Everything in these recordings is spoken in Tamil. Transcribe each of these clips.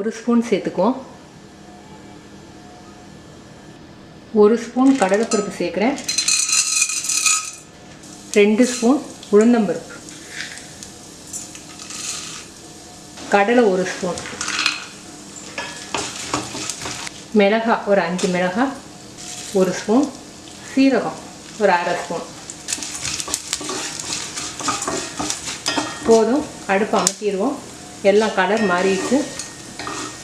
1 ஸ்பூன் சேர்த்துக்குவோம். 1 ஸ்பூன் கடலைப்பருப்பு சேர்க்குறேன். 2 ஸ்பூன் உளுந்தம்பருப்பு, கடலை 1 ஸ்பூன், மிளகாய் ஒரு 5 மிளகாய் 1 ஸ்பூன், சீரகம் ஒரு அரை ஸ்பூன். போதும், அடுப்பு அமர்த்திடுவோம். எல்லாம் கலர் மாறிடுச்சு.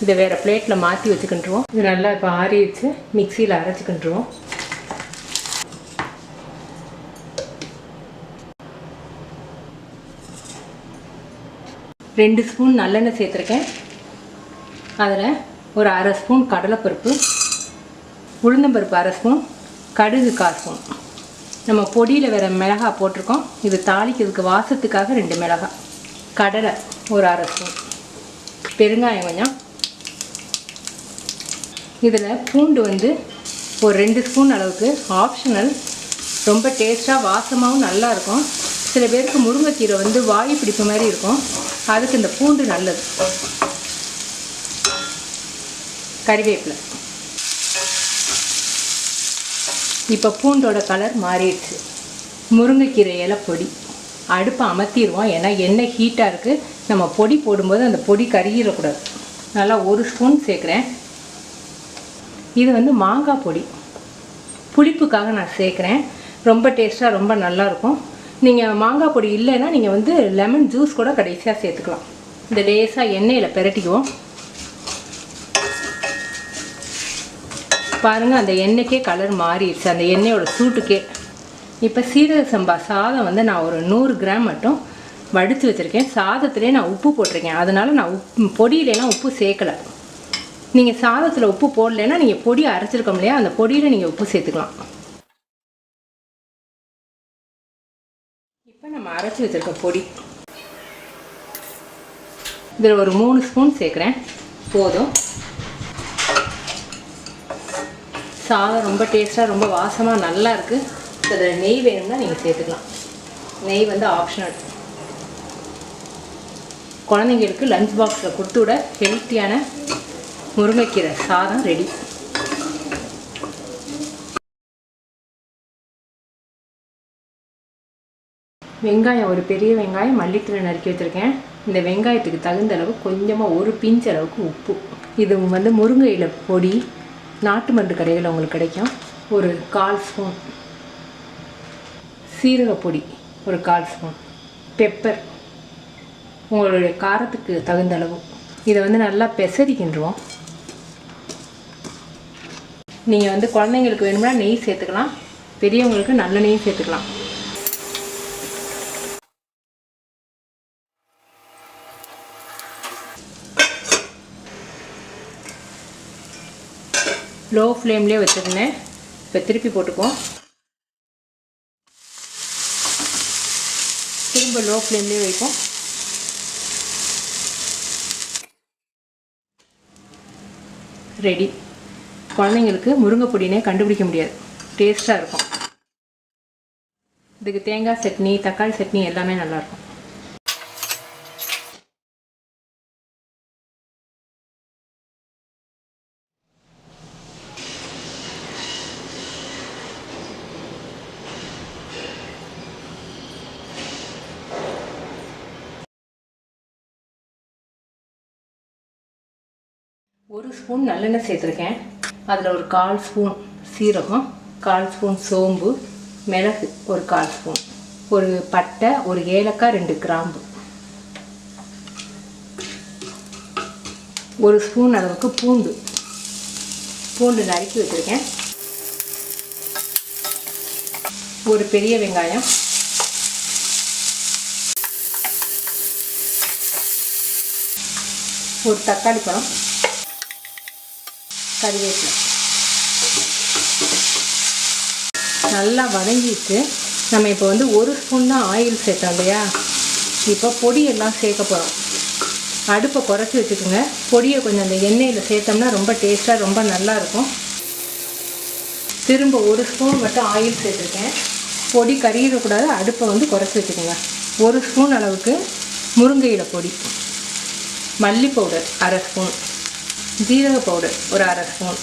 இதை வேறு பிளேட்டில் மாற்றி வச்சுக்கிட்டுருவோம். இது நல்லா இப்போ ஆறிடுச்சு. மிக்சியில் அரைச்சிக்கிட்டுருவோம். ரெண்டு ஸ்பூன் நல்லெண்ணெய் சேர்த்துருக்கேன். அதில் ஒரு அரை ஸ்பூன் கடலைப்பருப்பு, உளுந்தம்பருப்பு அரை ஸ்பூன், கடுகு 1/4 ஸ்பூன். நம்ம பொடியில் வேறு மிளகாய் போட்டிருக்கோம். இது தாளிக்கிறதுக்கு வாசத்துக்காக 2 மிளகாய், கடலை ஒரு அரை ஸ்பூன், பெருங்காயம் கொஞ்சம். இதில் பூண்டு வந்து ஒரு 2 ஸ்பூன் அளவுக்கு ஆப்ஷனல். ரொம்ப டேஸ்ட்டாக வாசமாகவும் நல்லாயிருக்கும். சில பேருக்கு முருங்கைக்கீரை வந்து வாயு பிடிப்பு மாதிரி இருக்கும். அதுக்கு இந்த பூண்டு நல்லது. கறிவேப்பிலை. இப்போ பூண்டோட கலர் மாறிடுச்சு. முருங்கைக்கீரை இலை பொடி. அடுப்பை அமர்த்திடுவோம். ஏன்னா எண்ணெய் ஹீட்டாக இருக்குது. நம்ம பொடி போடும்போது அந்த பொடி கருகிடக்கூடாது. நல்லா 1 ஸ்பூன் சேர்க்குறேன். இது வந்து மாங்காய் பொடி. புளிப்புக்காக நான் சேர்க்குறேன். ரொம்ப டேஸ்ட்டாக ரொம்ப நல்லாயிருக்கும். நீங்கள் மாங்காய் பொடி இல்லைன்னா நீங்கள் வந்து லெமன் ஜூஸ் கூட கடைசியாக சேர்த்துக்கலாம். இந்த லேசாக எண்ணெயில் பிரட்டிக்குவோம். பாருங்கள், அந்த எண்ணெய்க்கே கலர் மாறிடுச்சு, அந்த எண்ணெயோட சூட்டுக்கே. இப்போ சீரக சம்பா சாதம் வந்து நான் ஒரு 100 கிராம் மட்டும் வடித்து வச்சுருக்கேன். சாதத்துலேயே நான் உப்பு போட்டிருக்கேன். அதனால் நான் பொடியிலலாம் உப்பு சேர்க்கலை. நீங்கள் சாதத்தில் உப்பு போடலைன்னா நீங்கள் பொடி அரைச்சிருக்கோம் இல்லையா, அந்த பொடியில் நீங்கள் உப்பு சேர்த்துக்கலாம். இப்போ நம்ம அரைச்சி வச்சுருக்க பொடி இதில் ஒரு 3 ஸ்பூன் சேர்க்குறேன். போதும். சாதம் ரொம்ப டேஸ்ட்டாக ரொம்ப வாசமாக நல்லா இருக்குது. அதில் நெய் வேணும்னா நீங்கள் சேர்த்துக்கலாம். நெய் வந்து ஆப்ஷனல். குழந்தைங்களுக்கு லஞ்ச் பாக்ஸில் கொடுத்து விட ஹெல்த்தியான முருங்கைக்கீரை சாதம் ரெடி. வெங்காயம் ஒரு பெரிய வெங்காயம் மல்லித்தூள் நறுக்கி வச்சுருக்கேன். இந்த வெங்காயத்துக்கு தகுந்த அளவு கொஞ்சமாக 1 பிஞ்ச் அளவுக்கு உப்பு. இது வந்து முருங்கை இலை பொடி நாட்டு மருந்து கடையில் உங்களுக்கு கிடைக்கும். ஒரு 1/4 ஸ்பூன் சீரகப்பொடி, ஒரு 1/4 ஸ்பூன் பெப்பர் உங்களுடைய காரத்துக்கு தகுந்த அளவு. இதை வந்து நல்லா பெசரிக்கின்றோம். நீங்கள் வந்து குழந்தைங்களுக்கு வேணும்னா நெய் சேர்த்துக்கலாம். பெரியவங்களுக்கு நல்ல நெய் சேர்த்துக்கலாம். லோ ஃப்ளேம்லேயே வச்சுருந்தேன். இப்போ திருப்பி போட்டுக்குவோம். திரும்ப லோ ஃப்ளேம்லேயே வைப்போம். ரெடி. குழந்தைங்களுக்கு முருங்கை பொடினே கண்டுபிடிக்க முடியாது. டேஸ்ட்டாக இருக்கும். இதுக்கு தேங்காய் சட்னி, தக்காளி சட்னி எல்லாமே நல்லாயிருக்கும். ஒரு ஸ்பூன் நல்லெண்ணெய் சேர்த்துருக்கேன். அதில் ஒரு 1/4 ஸ்பூன் சீரகம், 1/4 ஸ்பூன் சோம்பு, மிளகு ஒரு 1/4 ஸ்பூன், ஒரு பட்டை, ஒரு ஏலக்காய், 2 கிராம்பு, 1 ஸ்பூன் அளவுக்கு பூண்டு நறுக்கி வச்சுருக்கேன். ஒரு பெரிய வெங்காயம், ஒரு தக்காளி பழம், கறிவேப்பிலை. நல்லா வதங்கிட்டு நம்ம இப்போ வந்து 1 ஸ்பூன் தான் ஆயில் சேர்த்தோம் இல்லையா. இப்போ பொடியெல்லாம் சேர்க்க போகிறோம். அடுப்பை குறைச்சி வச்சுக்கோங்க. பொடியை கொஞ்சம் அந்த எண்ணெயில் சேர்த்தோம்னா ரொம்ப டேஸ்ட்டாக ரொம்ப நல்லாயிருக்கும். திரும்ப 1 ஸ்பூன் மட்டும் ஆயில் சேர்த்துருக்கேன். பொடி கறியிடக்கூடாது. அடுப்பை வந்து குறைச்சி வச்சுக்கோங்க. 1 ஸ்பூன் அளவுக்கு முருங்கை இலை பொடி, மல்லி பவுடர் 1/2 ஸ்பூன், ஜீரக பவுடர் ஒரு அரை ஸ்பூன்,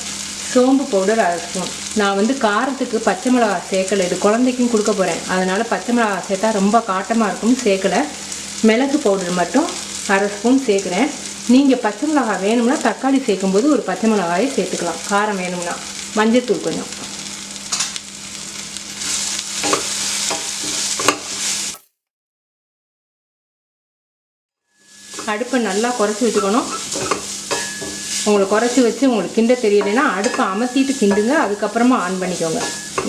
சோம்பு பவுடர் அரை ஸ்பூன். நான் வந்து காரத்துக்கு பச்சை மிளகா சேர்க்கலை, இது குழந்தைக்கும் கொடுக்க போகிறேன், அதனால் பச்சை மிளகா சேர்த்தா ரொம்ப காட்டமாக இருக்கும்னு சேர்க்கலை. மிளகு பவுடர் மட்டும் அரை ஸ்பூன் சேர்க்குறேன். நீங்கள் பச்சை மிளகாய் வேணும்னா தக்காளி சேர்க்கும்போது ஒரு பச்சை மிளகாயை சேர்த்துக்கலாம், காரம் வேணும்னா. மஞ்சத்தூள் கொஞ்சம். அடுப்பை நல்லா குறைச்சி வச்சுக்கணும். உங்களுக்கு குறைச்சி வச்சு உங்களுக்கு கிண்ட தெரியலைன்னா அடுப்பை அமர்த்திட்டு கிண்டுங்க, அதுக்கப்புறமா ஆன் பண்ணிக்கோங்க.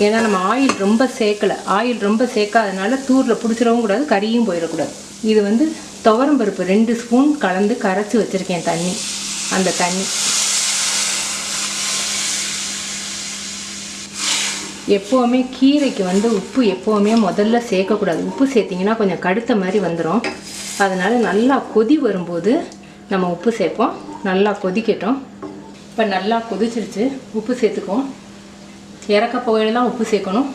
ஏன்னா நம்ம ஆயில் ரொம்ப சேர்க்கலை, ஆயில் ரொம்ப சேர்க்காதனால தூரில் பிடிச்சிடவும் கூடாது, கறியும் போயிடக்கூடாது. இது வந்து துவரம்பருப்பு 2 ஸ்பூன் கலந்து கரைச்சி வச்சுருக்கேன் தண்ணி. அந்த தண்ணி எப்போவுமே கீரைக்கு வந்து உப்பு எப்போவுமே முதல்ல சேர்க்கக்கூடாது. உப்பு சேர்த்திங்கன்னா கொஞ்சம் கடுத்த மாதிரி வந்துடும். அதனால் நல்லா கொதி வரும்போது நம்ம உப்பு சேர்ப்போம். நல்லா கொதிக்கட்டும். இப்போ நல்லா கொதிச்சிருச்சு, உப்பு சேர்த்துக்குவோம். இறக்க போகையில் தான் உப்பு சேர்க்கணும்.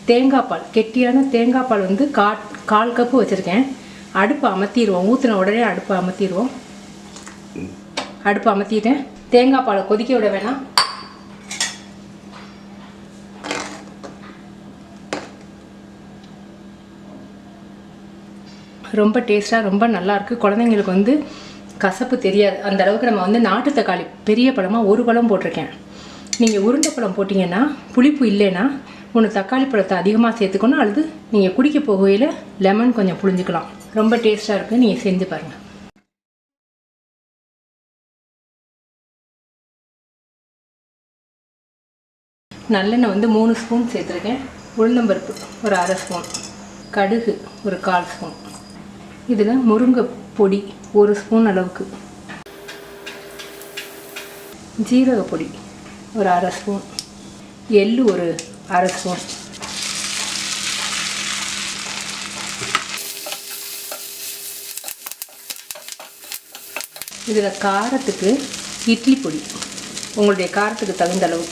தேங்காய் பால், கெட்டியான தேங்காய் பால் வந்து 1/4 கப்பு வச்சுருக்கேன். அடுப்பை அமர்த்திடுவோம், ஊற்றின உடனே அடுப்பை அமர்த்திடுவோம். அடுப்பை அமர்த்திட்டேன். தேங்காய் பாலை கொதிக்க விட வேணாம். ரொம்ப டேஸ்ட்டாக ரொம்ப நல்லாயிருக்கு. குழந்தைங்களுக்கு வந்து கசப்பு தெரியாது. அந்த அளவுக்கு நம்ம வந்து நாட்டு தக்காளி பெரிய பழமாக 1 பழம் போட்டிருக்கேன். நீங்கள் உருண்டை பழம் போட்டிங்கன்னா புளிப்பு இல்லைன்னா ஒன்று தக்காளி பழத்தை அதிகமாக சேர்த்துக்கணும், அல்லது நீங்கள் குடிக்க போகையில் லெமன் கொஞ்சம் புழிஞ்சிக்கலாம். ரொம்ப டேஸ்ட்டாக இருக்குது, நீங்கள் செஞ்சு பாருங்கள். நல்லெண்ணெய் வந்து 3 ஸ்பூன் சேர்த்துருக்கேன். உளுந்தம்பருப்பு ஒரு அரை ஸ்பூன், கடுகு ஒரு 1/4 ஸ்பூன். இதில் முருங்கை பொடி 1 ஸ்பூன் அளவுக்கு, ஜீரக பொடி ஒரு அரை ஸ்பூன், எள்ளு ஒரு அரை ஸ்பூன், இதில் காரத்துக்கு இட்லி பொடி உங்களுடைய காரத்துக்கு தகுந்த அளவு.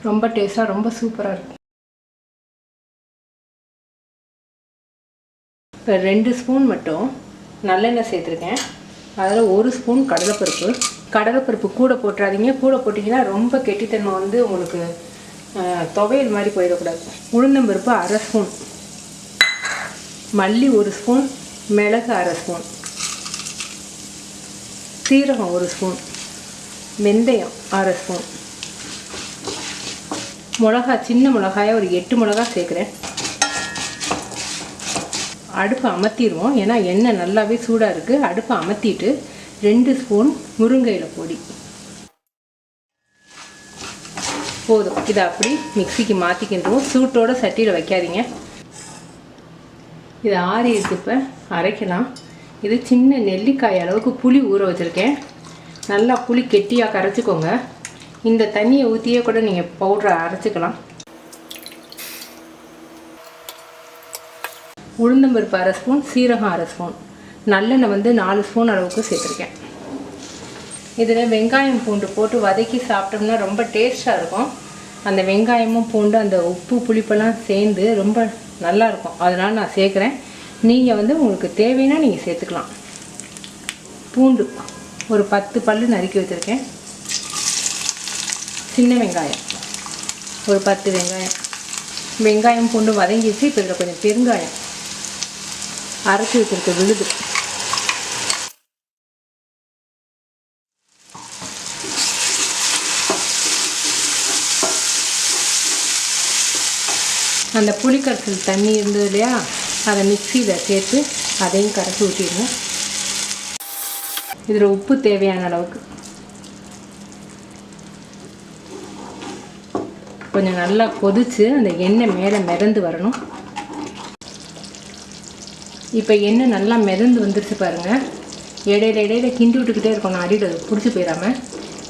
ரொம்ப டேஸ்ட்டாக ரொம்ப சூப்பராக இருக்கும். இப்போ 2 ஸ்பூன் மட்டும் நல்லெண்ணெய் சேர்த்துருக்கேன். அதில் 1 ஸ்பூன் கடலைப்பருப்பு. கடலைப்பருப்பு கூட போட்டுறாதீங்க, கூட போட்டிங்கன்னா ரொம்ப கெட்டித்தன்மை வந்து உங்களுக்கு துவையல் மாதிரி போயிடக்கூடாது. உளுந்தம்பருப்பு அரை ஸ்பூன், மல்லி 1 ஸ்பூன், மிளகு அரை ஸ்பூன், சீரகம் 1 ஸ்பூன், வெந்தயம் அரை ஸ்பூன், மிளகா சின்ன மிளகாயை ஒரு 8 மிளகா சேர்க்குறேன். அடுப்பை அமர்த்திடுவோம், ஏன்னா எண்ணெய் நல்லாவே சூடாக இருக்குது. அடுப்பை அமர்த்திட்டு 2 ஸ்பூன் முருங்கையில பொடி போதும். இதை அப்படி மிக்சிக்கு மாற்றிக்கின்றோம். சூட்டோட சட்டியில் வைக்காதீங்க. இதை ஆறிடுச்சு, இப்போ அரைக்கலாம். இது சின்ன நெல்லிக்காய் அளவுக்கு புளி ஊற வச்சுருக்கேன். நல்லா புளி கெட்டியாக கரைச்சிக்கோங்க. இந்த தண்ணியை ஊற்றியே கூட நீங்கள் பவுடரை அரைச்சிக்கலாம். உளுந்தம்பருப்பு அரை ஸ்பூன், சீரகம் அரை ஸ்பூன், நல்லெண்ணெய் வந்து 4 ஸ்பூன் அளவுக்கு சேர்த்துருக்கேன். இதில் வெங்காயம் பூண்டு போட்டு வதக்கி சாப்பிட்டோம்னா ரொம்ப டேஸ்ட்டாக இருக்கும். அந்த வெங்காயமும் பூண்டு அந்த உப்பு புளிப்பெல்லாம் சேர்ந்து ரொம்ப நல்லாயிருக்கும். அதனால் நான் சேர்க்குறேன். நீங்கள் வந்து உங்களுக்கு தேவைன்னா நீங்கள் சேர்த்துக்கலாம். பூண்டு ஒரு 10 பல் நறுக்கி வச்சுருக்கேன். சின்ன வெங்காயம் ஒரு 10 வெங்காயம். வெங்காயம் பூண்டு வதங்கிச்சு. இப்போ இதில் கொஞ்சம் பெருங்காயம், அரைச்சி வச்சுருக்க விழுது, அந்த புளிக்கரைசல் தண்ணி இருந்தது இல்லையா, அதை மிக்சியில் சேர்த்து அதையும் கரைச்சி ஊற்றிடுங்க. இதில் உப்பு தேவையான அளவுக்கு. கொஞ்சம் நல்லா கொதித்து அந்த எண்ணெய் மேலே மிதந்து வரணும். இப்போ எண்ணெய் நல்லா மிதந்து வந்துருச்சு பாருங்கள். இடையில கிண்டி விட்டுக்கிட்டே இருக்கணும், அடியில் பிடிச்சி போயிடாமல்.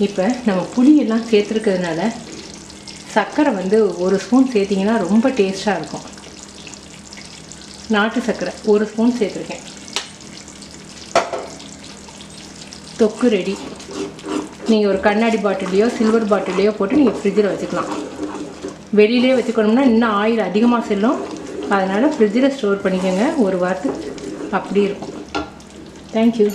இப்போ நம்ம புளியெல்லாம் சேர்த்துருக்கிறதுனால சர்க்கரை வந்து 1 ஸ்பூன் சேர்த்திங்கன்னா ரொம்ப டேஸ்ட்டாக இருக்கும். நாட்டு சர்க்கரை 1 ஸ்பூன் சேர்த்துருக்கேன். தொக்கு ரெடி. நீங்கள் ஒரு கண்ணாடி பாட்டிலையோ சில்வர் பாட்டிலையோ போட்டு நீங்கள் ஃப்ரிட்ஜில் வச்சுக்கலாம். வெளியிலே வச்சுக்கணும்னா இன்னும் ஆயில் அதிகமாக செல்லும். அதனால் ஃப்ரிட்ஜில் ஸ்டோர் பண்ணிக்கோங்க, ஒரு வாரத்துக்கு அப்படி இருக்கும். தேங்க்யூ.